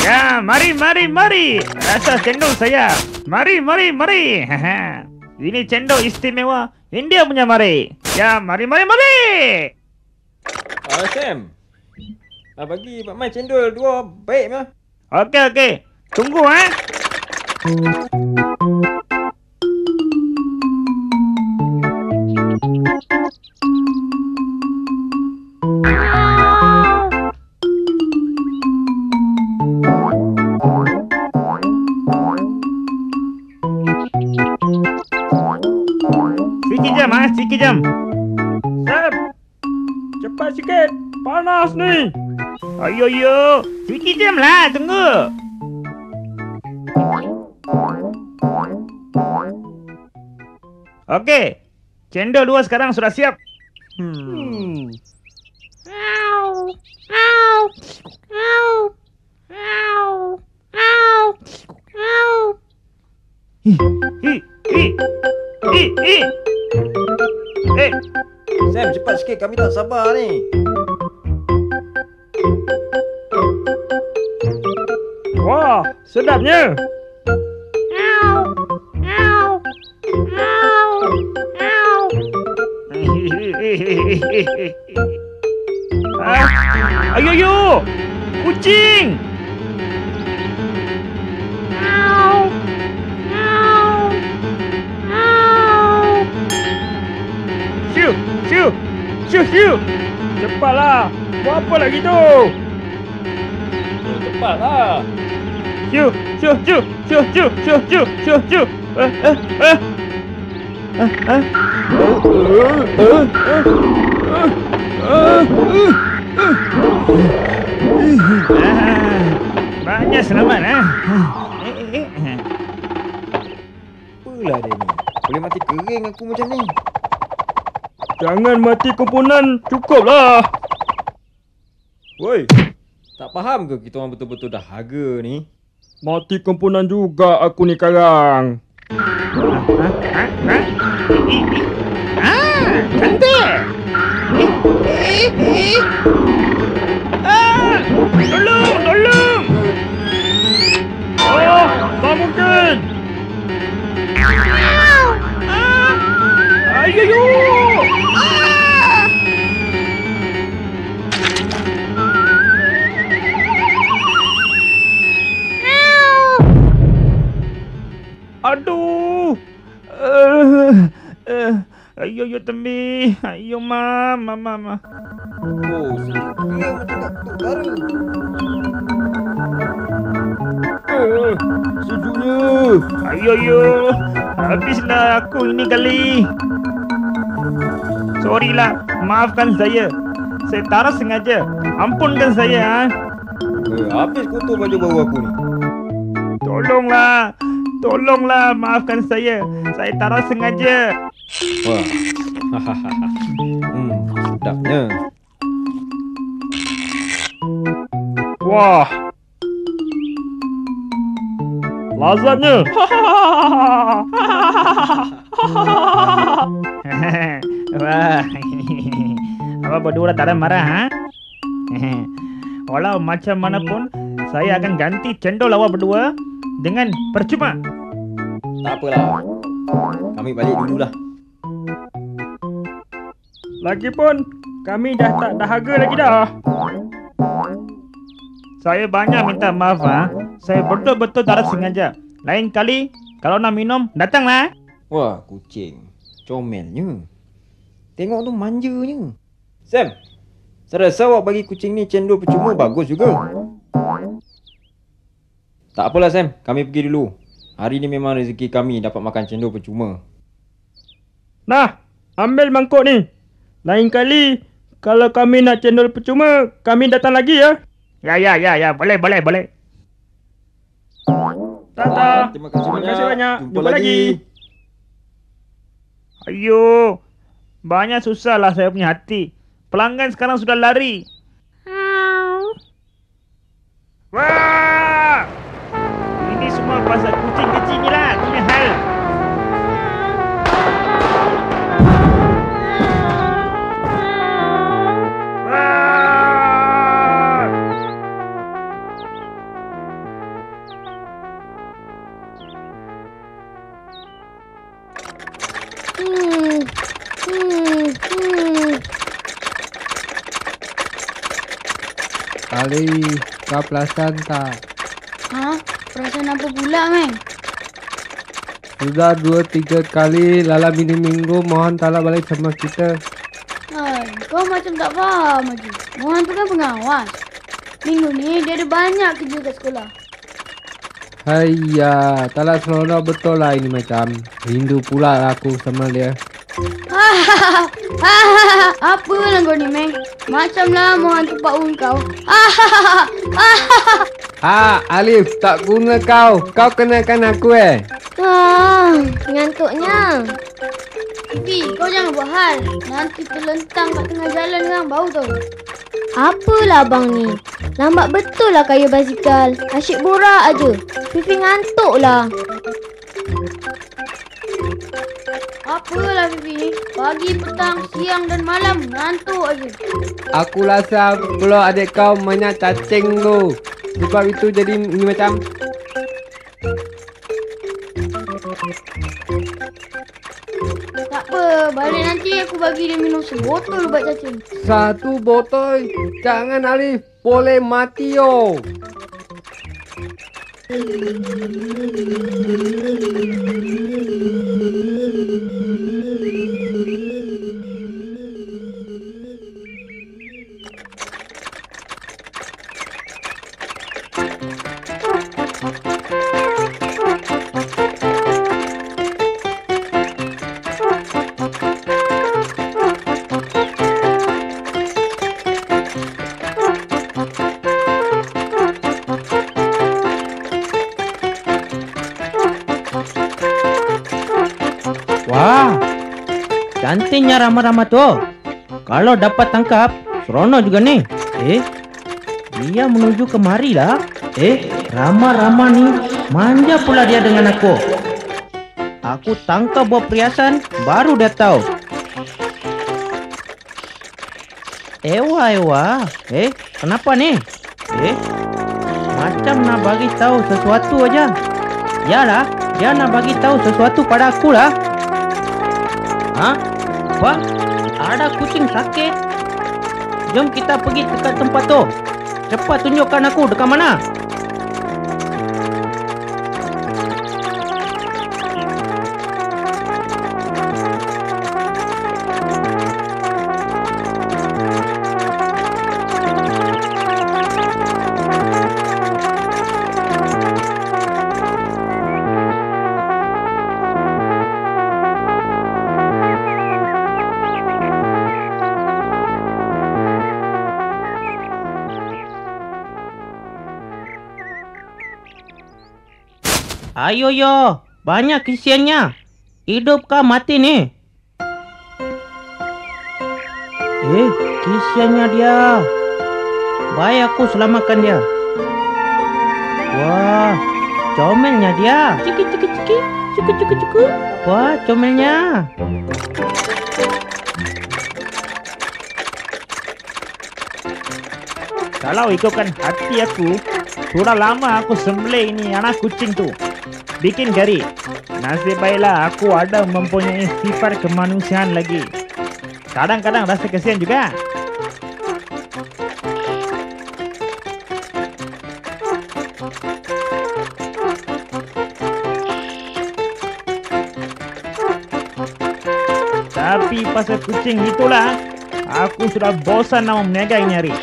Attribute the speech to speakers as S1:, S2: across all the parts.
S1: Ya, mari. Rasa cendol saya. Mari. Ini cendol istimewa India punya mari. Ya, mari.
S2: Sam. Bagi Pak Mai cendol 2 baik mah.
S1: Okey. Tunggu Sikit jam.
S2: Sam. Cepat sikit. Panas ni.
S1: Ayo. Sikit jam lah, tunggu. Okey. Cendol 2 sekarang sudah siap.
S2: Sam, cepat sikit, kami tak sabar ni.
S1: Wah, sedapnya. Ayo, kucing. Siu. Cepatlah. Buat apa lagi tu?
S2: Cepatlah.
S1: Siu. Banyak selamat
S2: Apalah dia ni? Boleh mati kering aku macam ni.
S1: Jangan mati komponen, cukuplah.
S2: Woi, tak faham ke kita orang betul-betul dahaga ni?
S1: Mati komponen juga aku ni sekarang. Cantik. Tolong. Oh, tak mungkin. Ayo. Aduh. Ayo tembi. Ayo mama.
S2: Oh, dia macam tak baru.
S1: Sejuknya. Ayo. Habislah aku ini kali. Sorry lah, maafkan saya. Saya taruh sengaja. Ampunkan saya.
S2: Habis kotor baju baru aku ni.
S1: Tolonglah, maafkan saya. Saya taruh sengaja.
S2: Wah. Sedapnya.
S1: Wah. Lazatnya. Wah. Apa berdua tak ada marah, Walau macam mana pun, saya akan ganti cendol awak berdua dengan percuma.
S2: Tak apalah. Kami balik dululah.
S1: Lagipun, kami dah tak dahaga lagi dah. Saya banyak minta maaf, Saya betul-betul tak sengaja. Lain kali, kalau nak minum, datanglah.
S2: Wah, kucing. Comelnya. Tengok tu manjanya. Sam, Terasa awak bagi kucing ni cendol percuma bagus juga. Tak apalah Sam, kami pergi dulu. Hari ni memang rezeki kami dapat makan cendol percuma.
S3: Nah, ambil mangkuk ni. Lain kali, kalau kami nak cendol percuma, kami datang lagi ya.
S1: Ya. Boleh.
S3: Tata.
S2: Terima kasih
S3: banyak.
S2: Jumpa lagi.
S1: Ayo. Banyak susah lah saya punya hati. Pelanggan sekarang sudah lari. Wah! Ini semua pasal kucing kecil ni lah. Punya hal. Wah!
S4: Ali, kau perasan tak?
S5: Ha? Perasaan apa pula, Meng?
S4: Sudah 2-3 kali Lala minggu mohon tak balik sama kita.
S5: Hai, kau macam tak faham lagi. Mohan tu kan pengawas. Minggu ni dia ada banyak kerja kat sekolah.
S4: Haiya, tak seronok betul lah ini macam. Rindu pula aku sama dia.
S5: Apa lah kau ni, Meng? Macamlah Mohan tu pak kau.
S4: Alif, tak guna kau. Kau kenakan aku
S5: Ngantuknya. Pipi, kau jangan buat hal. Nanti terlentang kat tengah jalan kan, bau tau.
S6: Apalah abang ni? Lambat betul lah kayu basikal. Asyik borak aja. Fifi ngantuk lah.
S5: Apalah Fifi ni? Pagi, petang, siang dan malam ngantuk aja.
S4: Aku rasa kalau adik kau banyak cacing tu. Sebab itu jadi ini macam.
S5: Tak apa, balik nanti aku bagi dia minum sebotol ubat cacing.
S4: 1 botol. Jangan Alif. Boleh mati yo.
S3: Wah, cantiknya Rama-Rama tu. Kalau dapat tangkap, seronok juga ni. Dia menuju kemari lah. Rama-Rama ni manja pula dia dengan aku. Aku tangkap buah perhiasan, baru dia tahu. Ewa. Kenapa ni? Macam nak bagi tahu sesuatu aja. Yalah, dia nak bagi tahu sesuatu pada aku lah. Apa? Ada kucing sakit? Jom kita pergi dekat tempat tu. Cepat tunjukkan aku dekat mana. Ayo yo, banyak kesiannya. Hidup kah mati ni? Kesiannya dia. Baik aku selamatkan dia. Wah, comelnya dia. Cuku. Wah, comelnya.
S1: Kalau ikutkan hati aku, sudah lama aku sembelih ini anak kucing tu. Bikin kari. Nasib baiklah aku ada mempunyai sifat kemanusiaan lagi. Kadang-kadang rasa kesian juga. Tapi pasal kucing itulah, Aku sudah bosan nama meniaga ini hari.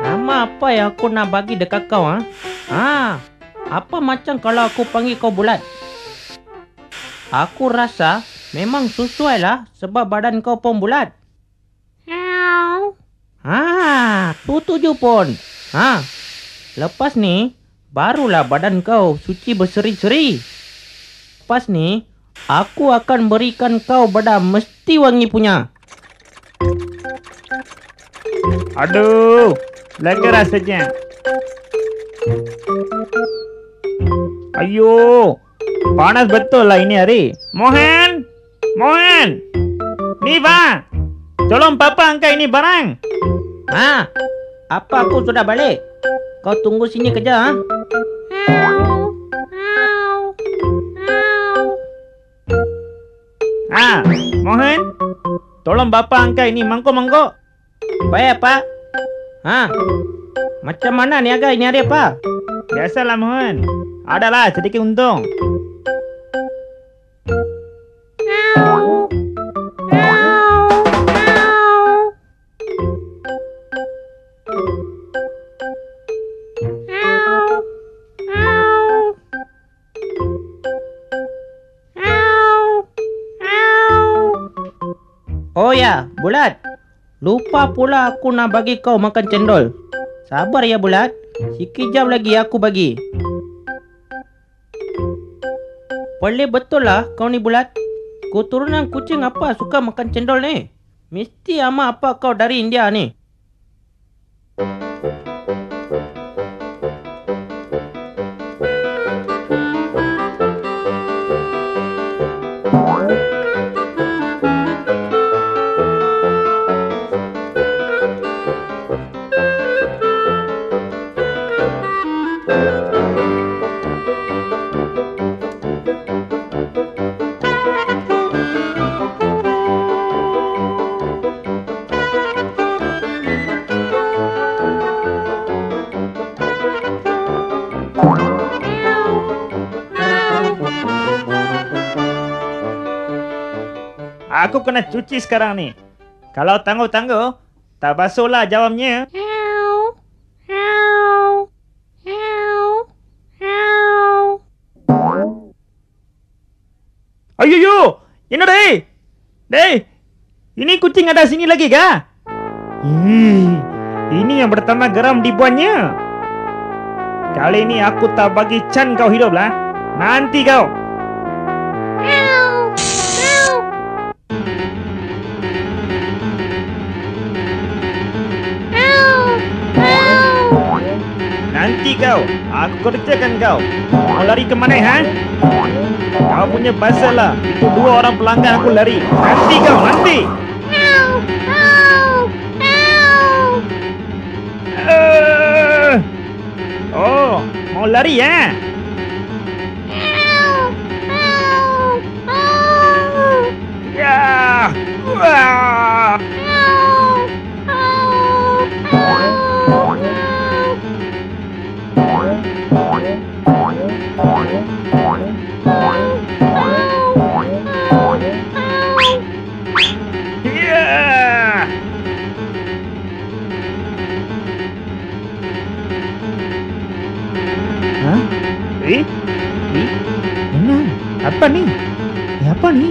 S3: Nama apa yang aku nak bagi dekat kau? Apa macam kalau aku panggil kau Bulat? Aku rasa memang sesuai lah sebab badan kau pun bulat. Setuju pun. Lepas ni, barulah badan kau suci berseri-seri. Lepas ni, aku akan berikan kau badam mesti wangi punya.
S1: Aduh, lega rasanya. Ayo, panas betul lah ini hari. Mohan, ni bang, tolong papa angkat ini barang.
S3: Apa aku sudah balik? Kau tunggu sini kerja.
S1: Mohan, tolong bapa angkat ini mangkuk-mangkuk.
S3: Baik, Pak. Macam mana niaga ini hari, Pak?
S1: Biasalah Mohan, adalah sedikit untung.
S3: Oh ya, Bulat. Lupa pula aku nak bagi kau makan cendol. Sabar ya, Bulat. Sekejap lagi aku bagi. Pelik betul lah kau ni, Bulat. Keturunan kucing apa suka makan cendol ni? Mesti ama apa kau dari India ni.
S1: Aku kena cuci sekarang ni. Kalau tangguh-tangguh, tak basuhlah jawabnya. Ayuh, ini Dei, ini kucing ada sini lagi kah? Ini yang pertama geram dibuatnya. Kali ini aku tak bagi can kau hidup lah. Nanti kau. Nanti kau, aku kerjakan kau. Mau lari ke mana, ha? Kau punya pasal lah. Itu 2 orang pelanggan aku lari. Nanti kau, nanti. Oh, mau lari ya? Ya. Wah. Apa ni? Apa ni?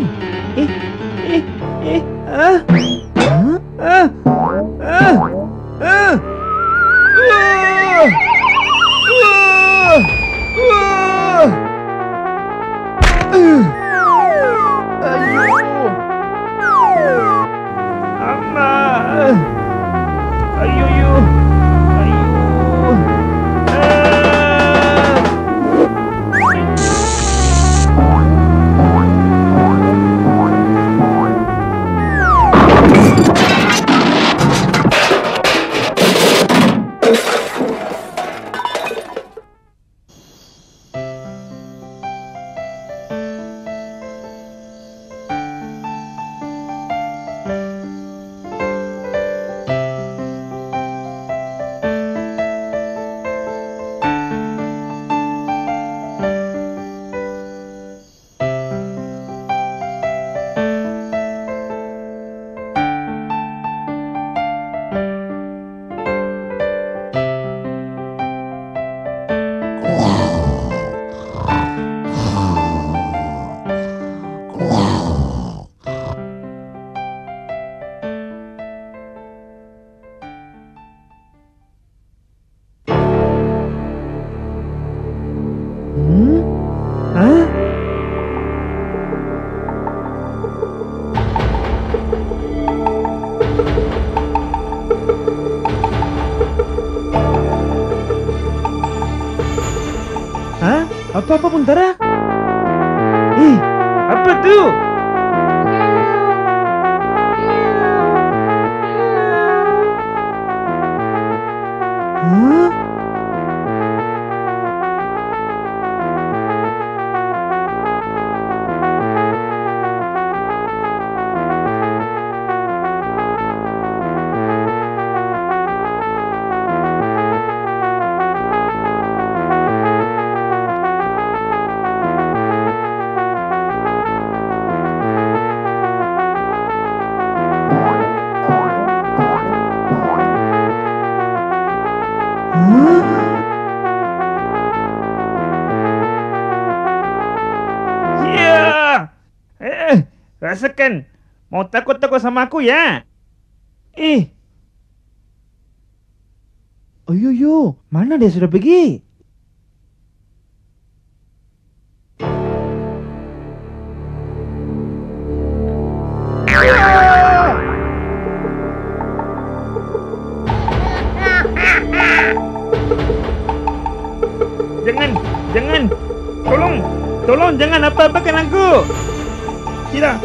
S1: apa-apa pun tak ada. Apa tu? Huh? Ya! Rasakan. Mau takut-takut sama aku ya? Yo, mana dia sudah pergi? Jangan. Tolong jangan apa-apakan aku. Tidak.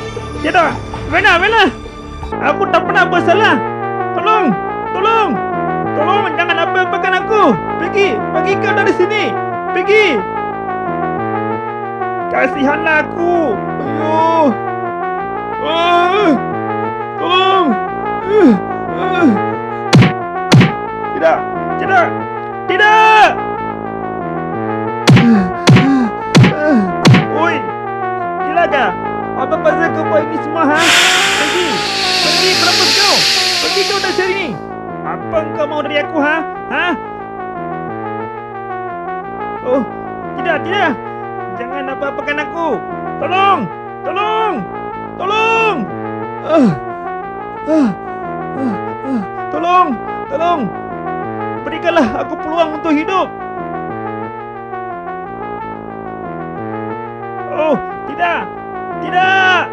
S1: Bella. Aku tak pernah bersalah. Tolong, jangan apa-apakan aku. Pergi kau dari sini. Pergi. Kasihanlah aku. Tolong. Tidak. Oi, gila kah? Apa pasal kau buat ini semua, ha? Pergi, berapa kau? Pergi kau dari sini. Apa kau mau dari aku, ha? Oh, tidak. Jangan apa-apakan aku. Tolong. Tolong. Berikanlah aku peluang untuk hidup. Oh, tidak. Tidak.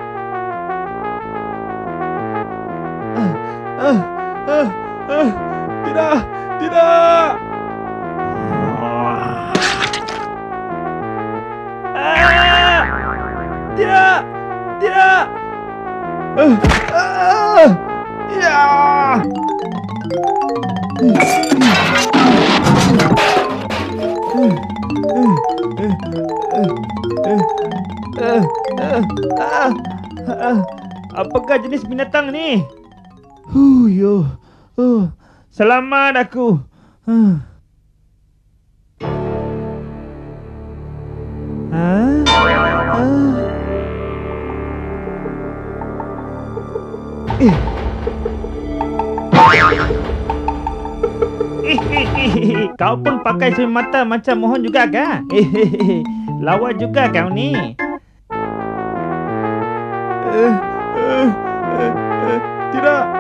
S1: Apakah jenis binatang ni? Selamat aku. Kau pun pakai cermin mata macam Mohan juga kah? Lawa juga kau ni. Tidak.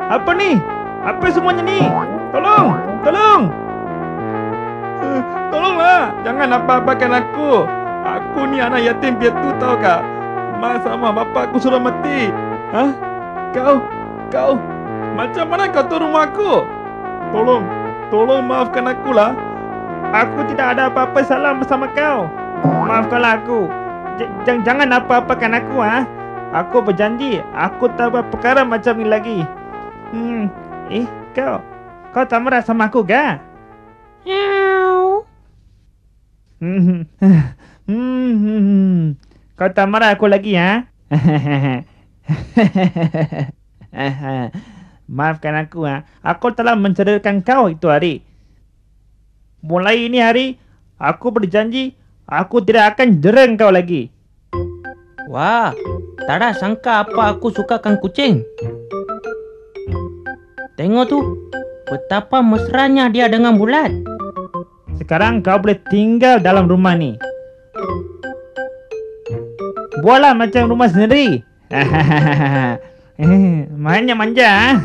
S1: Apa ni? Apa semuanya ni? Tolong. Tolonglah. Jangan apa-apakan aku. Aku ni anak yatim piatu, tahu kah? Mak sama bapak aku sudah mati. Kau macam mana kau turun rumah aku? Tolong maafkan aku lah. Aku tidak ada apa-apa salah bersama kau. Maafkanlah aku. Jangan apa-apakan aku, ha? Aku berjanji aku tak buat perkara macam ni lagi. Kau tak marah sama aku kah? Kau tak marah aku lagi, ha? Maafkan aku, ha? Aku telah mencederakan kau itu hari. Mulai ini hari, aku berjanji aku tidak akan jereng kau lagi.
S3: Wah, tak ada sangka apa aku sukakan kucing. Tengok tu, betapa mesranya dia dengan Bulat.
S1: Sekarang kau boleh tinggal dalam rumah ni. Buatlah macam rumah sendiri. Mainnya manja.